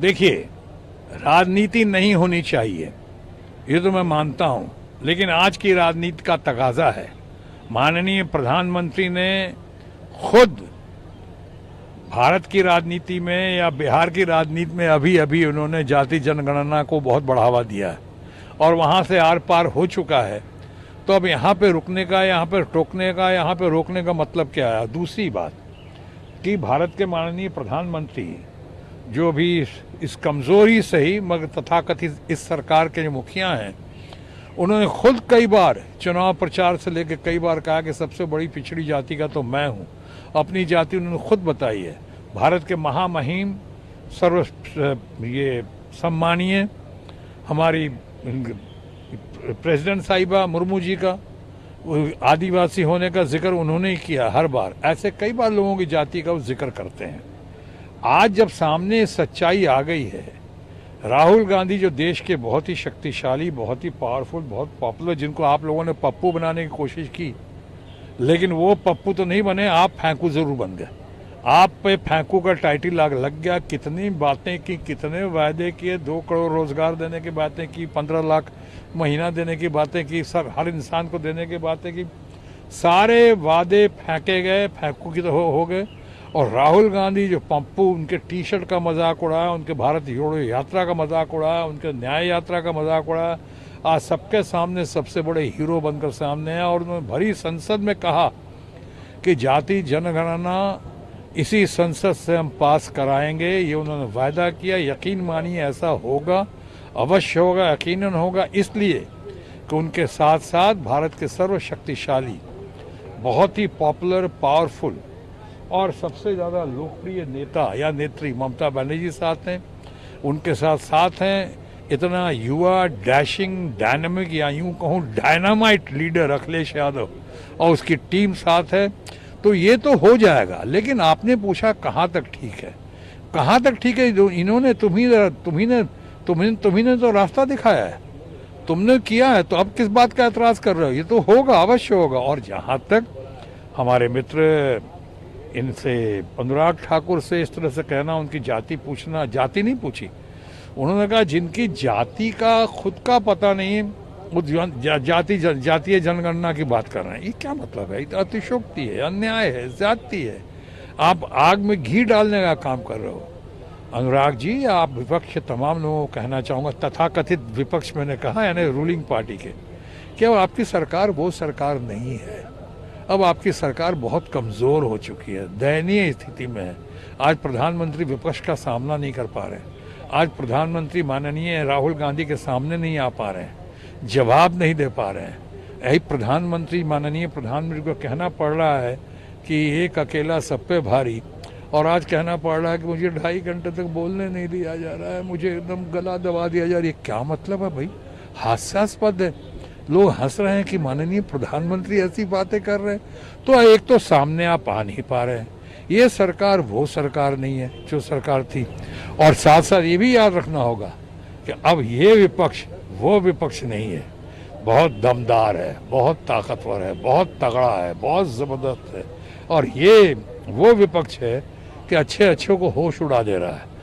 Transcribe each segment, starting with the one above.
देखिए, राजनीति नहीं होनी चाहिए, ये तो मैं मानता हूं, लेकिन आज की राजनीति का तकाजा है। माननीय प्रधानमंत्री ने खुद भारत की राजनीति में या बिहार की राजनीति में अभी अभी उन्होंने जाति जनगणना को बहुत बढ़ावा दिया है और वहां से आर पार हो चुका है। तो अब यहाँ पे रुकने का, यहाँ पे टोकने का, यहाँ पे रोकने का मतलब क्या है? दूसरी बात कि भारत के माननीय प्रधानमंत्री जो भी इस कमजोरी से ही मगर तथाकथित इस सरकार के जो मुखिया हैं, उन्होंने खुद कई बार चुनाव प्रचार से लेकर कई बार कहा कि सबसे बड़ी पिछड़ी जाति का तो मैं हूं। अपनी जाति उन्होंने खुद बताई है। भारत के महामहिम सर्व ये सम्मानीय हमारी प्रेसिडेंट साहिबा मुर्मू जी का आदिवासी होने का जिक्र उन्होंने ही किया हर बार। ऐसे कई बार लोगों की जाति का वो जिक्र करते हैं। आज जब सामने सच्चाई आ गई है, राहुल गांधी जो देश के बहुत ही शक्तिशाली, बहुत ही पावरफुल, बहुत पॉपुलर, जिनको आप लोगों ने पप्पू बनाने की कोशिश की, लेकिन वो पप्पू तो नहीं बने, आप फेंकू जरूर बन गए। आप पे फेंकू का टाइटल लग गया। कितनी बातें की, कितने वायदे किए, 2 करोड़ रोजगार देने की बातें की, 15 लाख महीना देने की बातें की, सब हर इंसान को देने की बातें की। सारे वादे फेंके गए, फेंकू की तो हो गए। और राहुल गांधी जो पप्पू, उनके टी शर्ट का मजाक उड़ाया, उनके भारत जोड़ो यात्रा का मजाक उड़ाया, उनके न्याय यात्रा का मजाक उड़ाया, आज सबके सामने सबसे बड़े हीरो बनकर सामने आए। और उन्होंने भरी संसद में कहा कि जाति जनगणना इसी संसद से हम पास कराएंगे। ये उन्होंने वायदा किया। यकीन मानिए ऐसा होगा, अवश्य होगा, यकीनन होगा। इसलिए कि उनके साथ साथ भारत के सर्वशक्तिशाली, बहुत ही पॉपुलर, पावरफुल और सबसे ज़्यादा लोकप्रिय नेता या नेत्री ममता बनर्जी साथ हैं। उनके साथ साथ हैं इतना युवा, डैशिंग, डायनामिक या यूं कहूँ डायनामाइट लीडर अखिलेश यादव और उसकी टीम साथ है। तो ये तो हो जाएगा। लेकिन आपने पूछा कहाँ तक ठीक है, कहाँ तक ठीक है? इन्होंने तुम्ही ने तो रास्ता दिखाया है, तुमने किया है, तो अब किस बात का एतराज कर रहे हो? ये तो होगा, अवश्य होगा। और जहाँ तक हमारे मित्र इनसे अनुराग ठाकुर से इस तरह से कहना, उनकी जाति पूछना, जाति नहीं पूछी, उन्होंने कहा जिनकी जाति का खुद का पता नहीं, वो जातीय जनगणना की बात कर रहे हैं। ये क्या मतलब है? ये अतिशयोक्ति है, अन्याय है, ज्यादती है। आप आग में घी डालने का काम कर रहे हो। अनुराग जी, आप विपक्ष के तमाम लोगों को कहना चाहूँगा, तथाकथित विपक्ष मैंने कहा यानी रूलिंग पार्टी के, क्या आपकी सरकार वो सरकार नहीं है। अब आपकी सरकार बहुत कमज़ोर हो चुकी है, दयनीय स्थिति में है। आज प्रधानमंत्री विपक्ष का सामना नहीं कर पा रहे हैं। आज प्रधानमंत्री माननीय राहुल गांधी के सामने नहीं आ पा रहे हैं, जवाब नहीं दे पा रहे हैं। यही प्रधानमंत्री, माननीय प्रधानमंत्री को कहना पड़ रहा है कि एक अकेला सब पे भारी, और आज कहना पड़ रहा है कि मुझे 2.5 घंटे तक बोलने नहीं दिया जा रहा है, मुझे एकदम गला दबा दिया जा रहा है। ये क्या मतलब है भाई? हास्यास्पद है। लोग हंस रहे हैं कि माननीय प्रधानमंत्री ऐसी बातें कर रहे हैं। तो एक तो सामने आप आ नहीं पा रहे हैं। ये सरकार वो सरकार नहीं है जो सरकार थी। और साथ साथ ये भी याद रखना होगा कि अब ये विपक्ष वो विपक्ष नहीं है। बहुत दमदार है, बहुत ताकतवर है, बहुत तगड़ा है, बहुत ज़बरदस्त है। और ये वो विपक्ष है कि अच्छे अच्छों को होश उड़ा दे रहा है।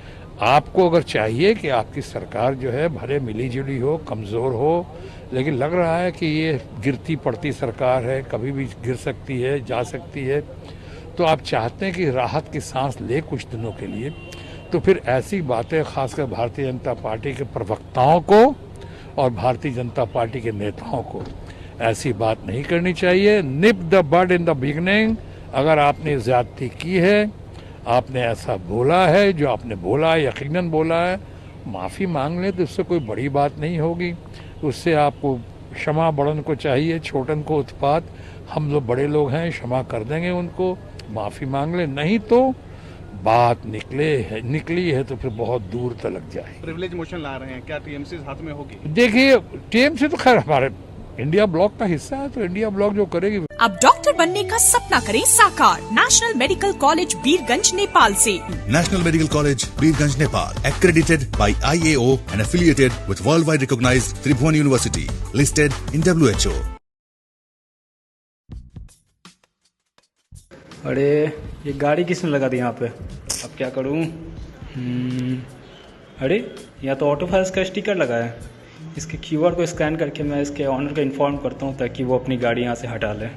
आपको अगर चाहिए कि आपकी सरकार जो है भले मिली जुली हो, कमज़ोर हो, लेकिन लग रहा है कि ये गिरती पड़ती सरकार है, कभी भी गिर सकती है, जा सकती है, तो आप चाहते हैं कि राहत की सांस ले कुछ दिनों के लिए, तो फिर ऐसी बातें खासकर भारतीय जनता पार्टी के प्रवक्ताओं को और भारतीय जनता पार्टी के नेताओं को ऐसी बात नहीं करनी चाहिए। Nip the bud in the beginning. अगर आपने ज्यादती की है, आपने ऐसा बोला है, जो आपने बोला है, यकीनन बोला है, माफ़ी मांग लें तो इससे कोई बड़ी बात नहीं होगी। उससे आपको क्षमा बड़न को चाहिए, छोटन को उत्पात। हम लोग बड़े लोग हैं, क्षमा कर देंगे उनको, माफ़ी मांग ले। नहीं तो बात निकली है तो फिर बहुत दूर तक जाए। प्रिविलेज मोशन ला रहे हैं, क्या टीएमसी हाथ में होगी? देखिए, टीएमसी तो खैर हमारे इंडिया ब्लॉक का हिस्सा है, तो इंडिया ब्लॉक जो करेगी। अब डॉक्टर बनने का सपना करें साकार National Medical College Birgunj Nepal से। National Medical College, Birganj, Nepal, accredited by IAO and affiliated with worldwide recognized Tribhuvan University, listed in WHO. अरे ये गाड़ी किसने लगा दी यहाँ पे? अब क्या करूँ? अरे यहाँ तो ऑटो फाइल्स का स्टिकर लगा है। इसके क्यूआर को स्कैन करके मैं इसके ऑनर को इन्फॉर्म करता हूँ ताकि वो अपनी गाड़ी यहाँ से हटा ले।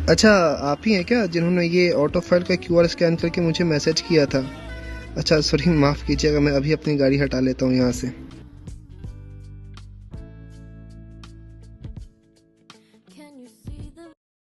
अच्छा, आप ही हैं क्या जिन्होंने ये ऑटो फाइल का क्यूआर स्कैन करके मुझे मैसेज किया था? अच्छा सॉरी, माफ़ कीजिएगा, मैं अभी अपनी गाड़ी हटा लेता हूँ यहाँ से।